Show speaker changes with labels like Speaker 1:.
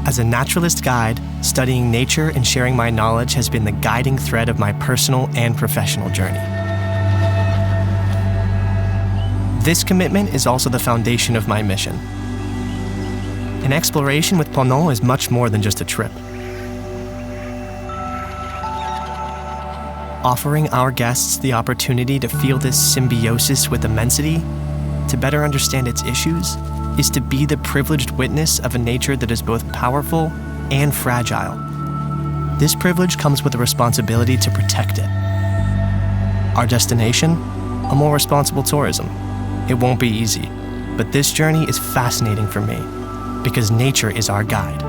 Speaker 1: As a naturalist guide, studying nature and sharing my knowledge has been the guiding thread of my personal and professional journey. This commitment is also the foundation of my mission. An exploration with PONANT is much more than just a trip. Offering our guests the opportunity to feel this symbiosis with immensity, to better understand its issues, is to be the privileged witness of a nature that is both powerful and fragile. This privilege comes with a responsibility to protect it. Our destination? A more responsible tourism. It won't be easy, but this journey is fascinating for me because nature is our guide.